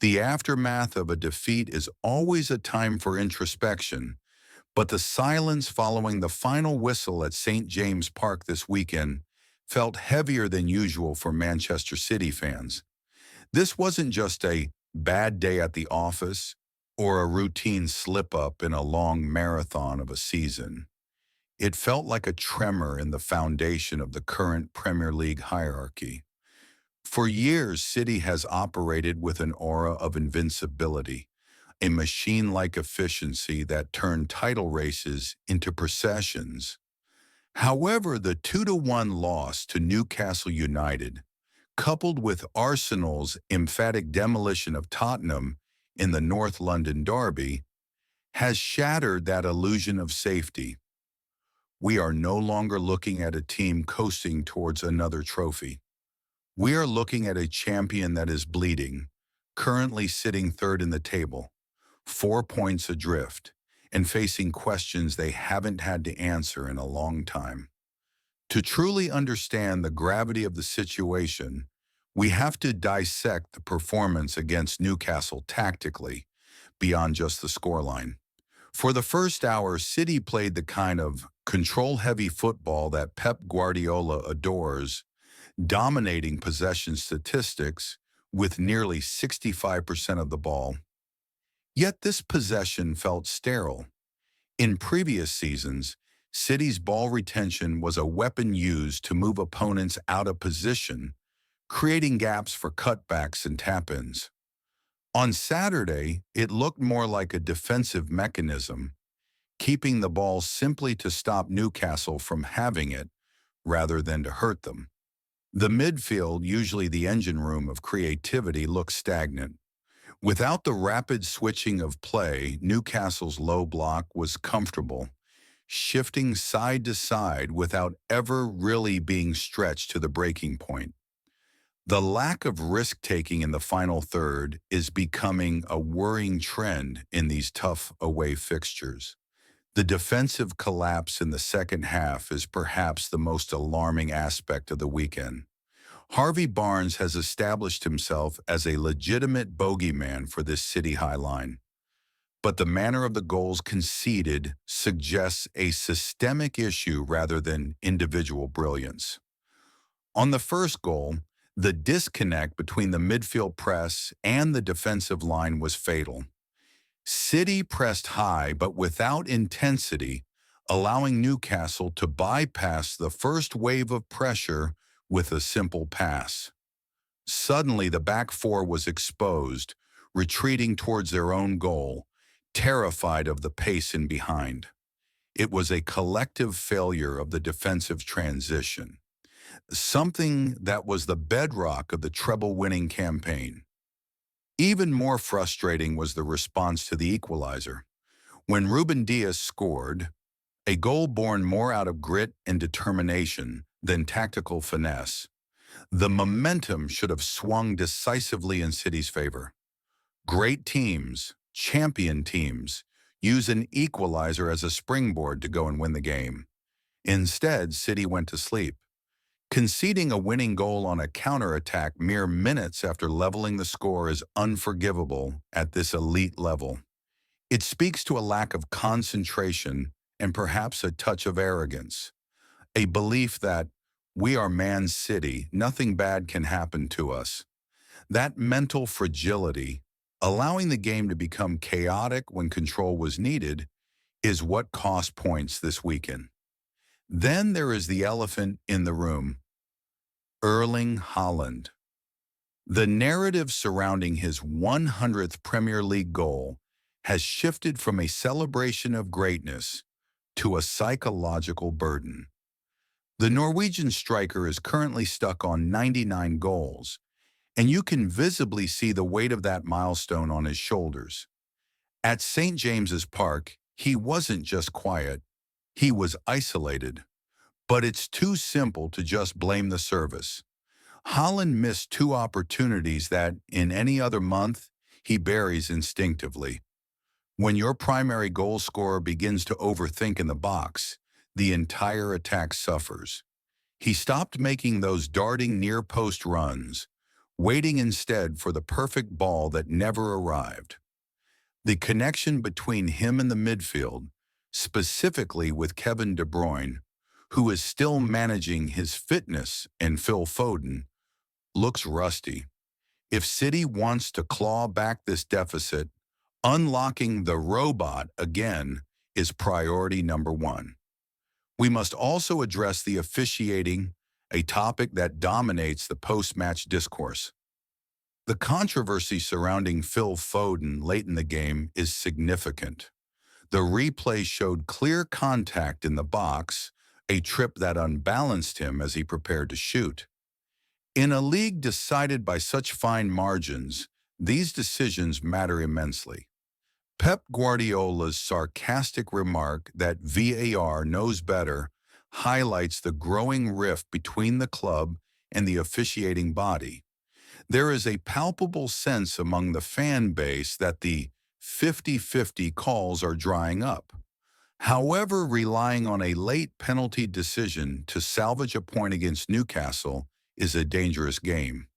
The aftermath of a defeat is always a time for introspection, but the silence following the final whistle at St. James Park this weekend felt heavier than usual for Manchester City fans. This wasn't just a bad day at the office or a routine slip-up in a long marathon of a season. It felt like a tremor in the foundation of the current Premier League hierarchy. For years, City has operated with an aura of invincibility, a machine-like efficiency that turned title races into processions. However, the 2-1 loss to Newcastle United, coupled with Arsenal's emphatic demolition of Tottenham in the North London derby, has shattered that illusion of safety. We are no longer looking at a team coasting towards another trophy. We are looking at a champion that is bleeding, currently sitting third in the table, 4 points adrift, and facing questions they haven't had to answer in a long time. To truly understand the gravity of the situation, we have to dissect the performance against Newcastle tactically, beyond just the scoreline. For the first hour, City played the kind of control-heavy football that Pep Guardiola adores, dominating possession statistics with nearly 65% of the ball. Yet this possession felt sterile. In previous seasons, City's ball retention was a weapon used to move opponents out of position, creating gaps for cutbacks and tap-ins. On Saturday, it looked more like a defensive mechanism, keeping the ball simply to stop Newcastle from having it rather than to hurt them. The midfield, usually the engine room of creativity, looked stagnant. Without the rapid switching of play, Newcastle's low block was comfortable, shifting side to side without ever really being stretched to the breaking point. The lack of risk-taking in the final third is becoming a worrying trend in these tough away fixtures. The defensive collapse in the second half is perhaps the most alarming aspect of the weekend. Harvey Barnes has established himself as a legitimate bogeyman for this City high line. But the manner of the goals conceded suggests a systemic issue rather than individual brilliance. On the first goal, the disconnect between the midfield press and the defensive line was fatal. City pressed high but without intensity, allowing Newcastle to bypass the first wave of pressure with a simple pass. Suddenly, the back four was exposed, retreating towards their own goal, terrified of the pace in behind. It was a collective failure of the defensive transition, something that was the bedrock of the treble-winning campaign. Even more frustrating was the response to the equalizer. When Ruben Dias scored, a goal born more out of grit and determination than tactical finesse, the momentum should have swung decisively in City's favor. Great teams, champion teams, use an equalizer as a springboard to go and win the game. Instead, City went to sleep, conceding a winning goal on a counterattack mere minutes after leveling the score is unforgivable at this elite level. It speaks to a lack of concentration and perhaps a touch of arrogance, a belief that we are Man City, nothing bad can happen to us. That mental fragility, allowing the game to become chaotic when control was needed, is what cost points this weekend. Then there is the elephant in the room, Erling Haaland. The narrative surrounding his 100th Premier League goal has shifted from a celebration of greatness to a psychological burden. The Norwegian striker is currently stuck on 99 goals, and you can visibly see the weight of that milestone on his shoulders. At St. James's Park, he wasn't just quiet, he was isolated. But it's too simple to just blame the service. Haaland missed two opportunities that, in any other month, he buries instinctively. When your primary goal scorer begins to overthink in the box, the entire attack suffers. He stopped making those darting near-post runs, waiting instead for the perfect ball that never arrived. The connection between him and the midfield, specifically with Kevin De Bruyne, who is still managing his fitness, and Phil Foden, looks rusty. If City wants to claw back this deficit, unlocking the robot again is priority number one. We must also address the officiating, a topic that dominates the post-match discourse. The controversy surrounding Phil Foden late in the game is significant. The replay showed clear contact in the box, a trip that unbalanced him as he prepared to shoot. In a league decided by such fine margins, these decisions matter immensely. Pep Guardiola's sarcastic remark that VAR knows better highlights the growing rift between the club and the officiating body. There is a palpable sense among the fan base that the 50-50 calls are drying up. However, relying on a late penalty decision to salvage a point against Newcastle is a dangerous game.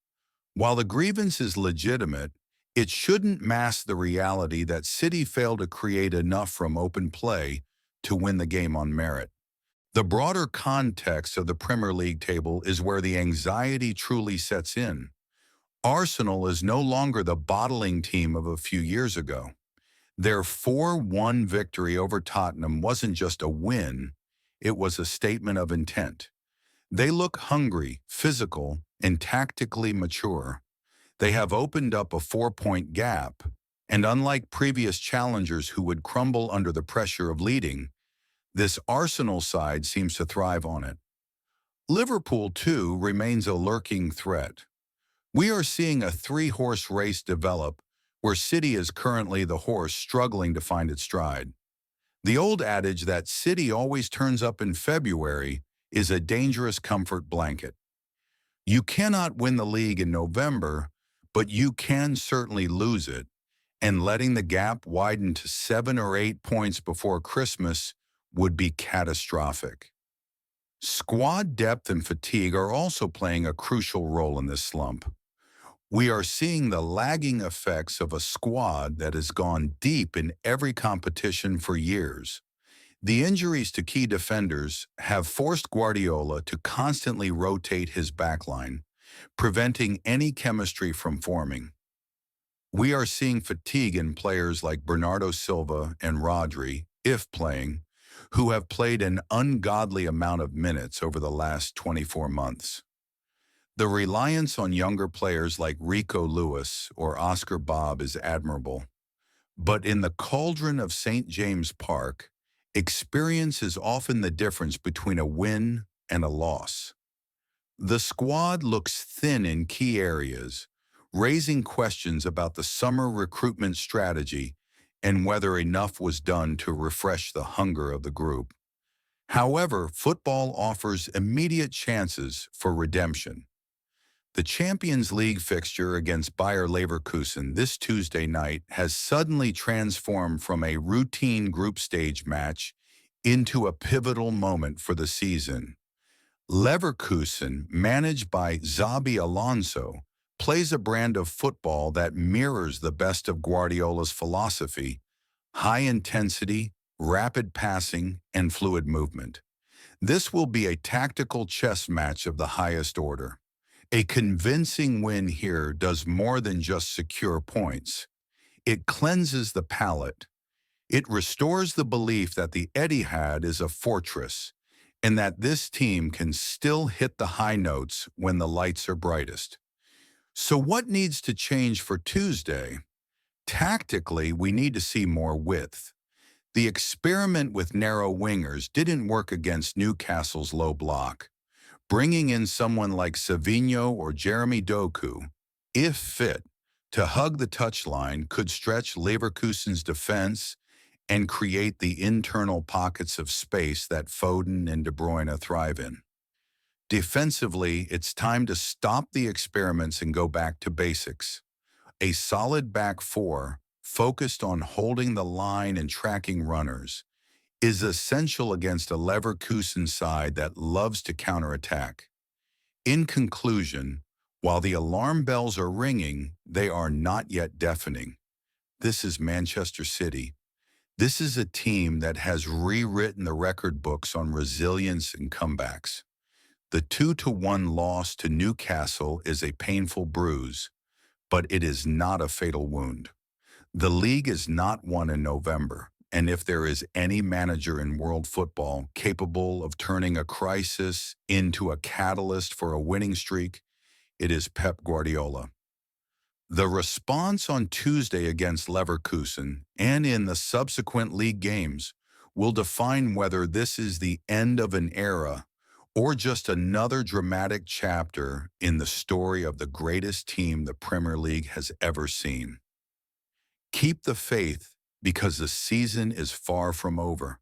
While the grievance is legitimate, it shouldn't mask the reality that City failed to create enough from open play to win the game on merit. The broader context of the Premier League table is where the anxiety truly sets in. Arsenal is no longer the bottling team of a few years ago. Their 4-1 victory over Tottenham wasn't just a win, it was a statement of intent. They look hungry, physical, and tactically mature. They have opened up a 4-point gap, and unlike previous challengers who would crumble under the pressure of leading, this Arsenal side seems to thrive on it. Liverpool, too, remains a lurking threat. We are seeing a three-horse race develop where City is currently the horse struggling to find its stride. The old adage that City always turns up in February is a dangerous comfort blanket. You cannot win the league in November, but you can certainly lose it, and letting the gap widen to 7 or 8 points before Christmas would be catastrophic. Squad depth and fatigue are also playing a crucial role in this slump. We are seeing the lagging effects of a squad that has gone deep in every competition for years. The injuries to key defenders have forced Guardiola to constantly rotate his backline, preventing any chemistry from forming. We are seeing fatigue in players like Bernardo Silva and Rodri, if playing, who have played an ungodly amount of minutes over the last 24 months. The reliance on younger players like Rico Lewis or Oscar Bob is admirable. But in the cauldron of St. James Park, experience is often the difference between a win and a loss. The squad looks thin in key areas, raising questions about the summer recruitment strategy and whether enough was done to refresh the hunger of the group. However, football offers immediate chances for redemption. The Champions League fixture against Bayer Leverkusen this Tuesday night has suddenly transformed from a routine group stage match into a pivotal moment for the season. Leverkusen, managed by Xabi Alonso, plays a brand of football that mirrors the best of Guardiola's philosophy: high intensity, rapid passing, and fluid movement. This will be a tactical chess match of the highest order. A convincing win here does more than just secure points. It cleanses the palate. It restores the belief that the Etihad is a fortress and that this team can still hit the high notes when the lights are brightest. So what needs to change for Tuesday? Tactically, we need to see more width. The experiment with narrow wingers didn't work against Newcastle's low block. Bringing in someone like Savinho or Jeremy Doku, if fit, to hug the touchline could stretch Leverkusen's defense and create the internal pockets of space that Foden and De Bruyne thrive in. Defensively, it's time to stop the experiments and go back to basics. A solid back four, focused on holding the line and tracking runners, is essential against a Leverkusen side that loves to counterattack. In conclusion, While the alarm bells are ringing, they are not yet deafening. This is Manchester City. This is a team that has rewritten the record books on resilience and comebacks. The 2-1 loss to Newcastle is a painful bruise, but it is not a fatal wound. The league is not won in November, and if there is any manager in world football capable of turning a crisis into a catalyst for a winning streak, it is Pep Guardiola. The response on Tuesday against Leverkusen and in the subsequent league games will define whether this is the end of an era or just another dramatic chapter in the story of the greatest team the Premier League has ever seen. Keep the faith because the season is far from over.